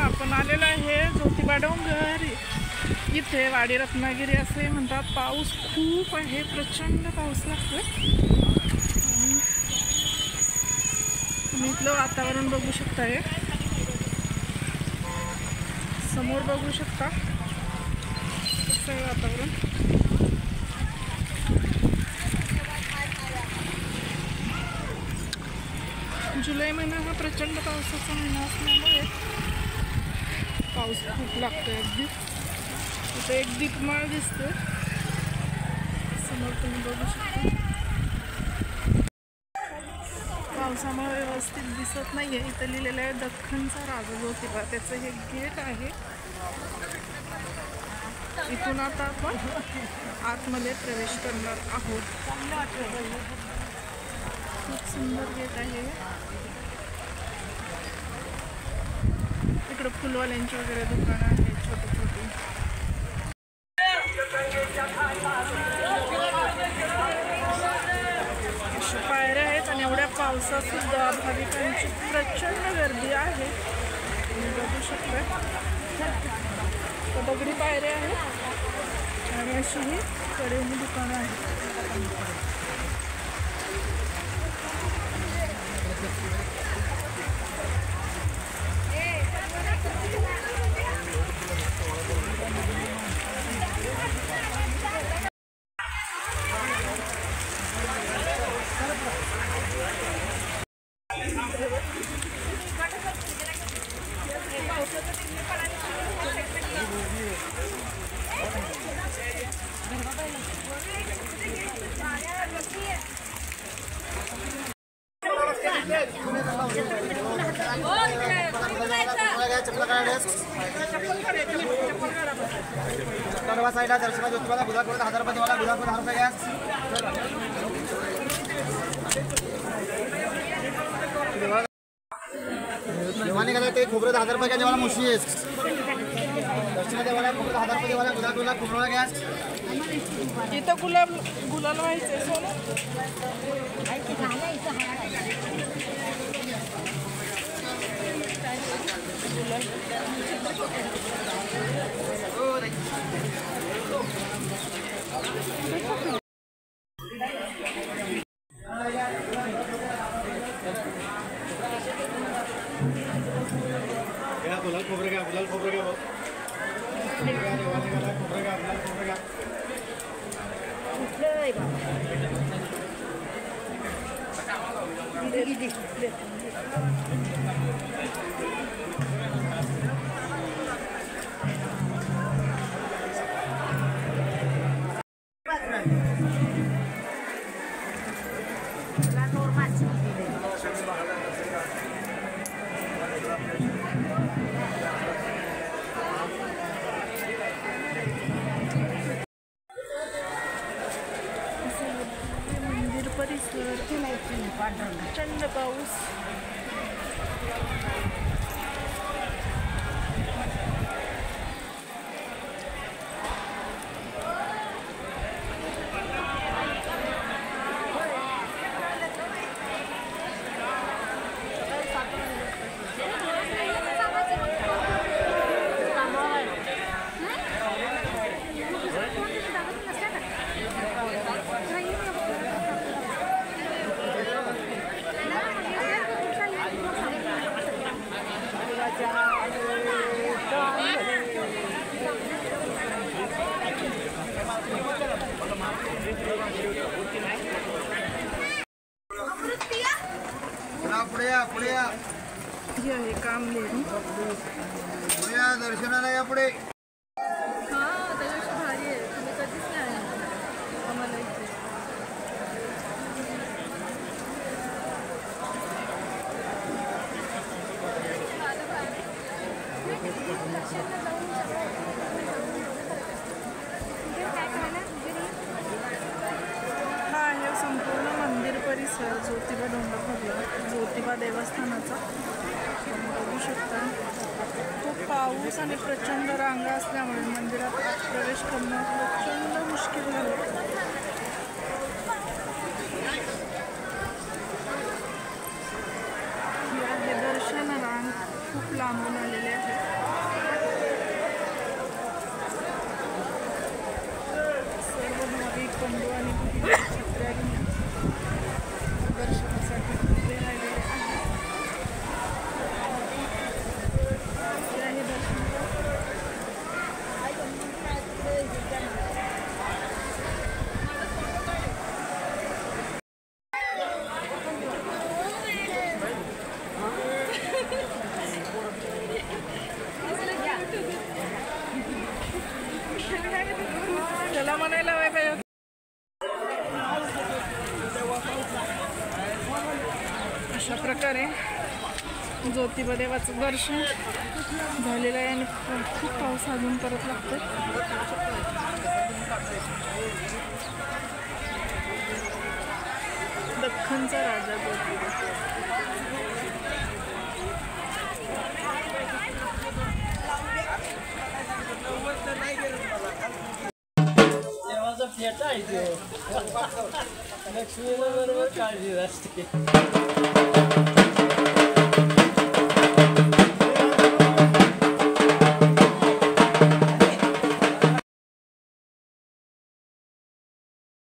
आपण आलेलो आहे ज्योतिबा डोंगर. इथे वाडी रत्नागिरी असे म्हणतात. पाऊस खूप आहे, प्रचंड पाऊस लागतोय. तुम्ही इथलं वातावरण बघू शकताय, समोर बघू शकता कसं आहे वातावरण. जुलै महिना हा प्रचंड पावसाचा महिना असल्यामुळे पाऊस खूप लागतोय. अगदी इथे एक दीपमाळ दिसते समोर, तुम्ही बघू शकता. पावसामुळे व्यवस्थित दिसत नाहीये. इथं लिहिलेलं आहे दख्खनचा राजा ज्योतिबा. त्याचं हे गेट आहे. इथून आता आपण आतमध्ये प्रवेश करणार आहोत. खूप सुंदर गेट आहे. इकडं फुलवाल्यांची वगैरे दुकानं आहेत छोटी छोटी. अशा पायऱ्या आहेत आणि एवढ्या पावसात सुद्धा भाविकांची प्रचंड गर्दी आहे. तुम्ही बघू शकता दगडी पायऱ्या आहेत आणि अशी ही कडेने दुकानं आहेत. साईडला दर्शना ज्योतिबाला गुलाब 1000 रुपये देवाला गुलाब 10 रुपये गॅस. देवाने गेला ते खोबरं 1000 रुपये देवाला मुशी आहे. दर्शना देवाला खोबरं 1000 रुपये देवाला गुलाब गुलाब खोबरं गॅस. इथं गुलाल व्हायचंय सोनं. गुलाल खोबरं घ्या, गुलाल खोबरं घ्या. खोबरं घ्या, गुलाल खोबरं घ्या. मंदिर परिसर, प्रचंड पाऊस. पुढे हे काम लिहिलं दर्शनाला या पुढे. भारी आहे. तुम्ही कधीच नाही आम्हाला इथे. हा आहे संपूर्ण मंदिर परिसर ज्योतिबा डोंगरमधला ज्योतिबा देवस्थानाचा. बघू शकता खूप पाऊस आणि प्रचंड रांगा असल्यामुळे मंदिरात प्रवेश करणं प्रचंड मुश्किल झालं. खूप लांबून आलेले आहेत. सर्व भाविक बंधू आणि भगिनी छत्र्या घेऊन दर्शनासाठी उभे राहिलेले आहेत. हे दर्शन त्याला म्हणायला पाहिजे. अशा प्रकारे ज्योतिबा देवाचं दर्शन झालेलं आहे आणि खूप पाऊस अजून परत लागतो. दख्खनचा राजा ज्योतिबा. फेटा आहे लक्ष्मीला बरोबर काळजी असते.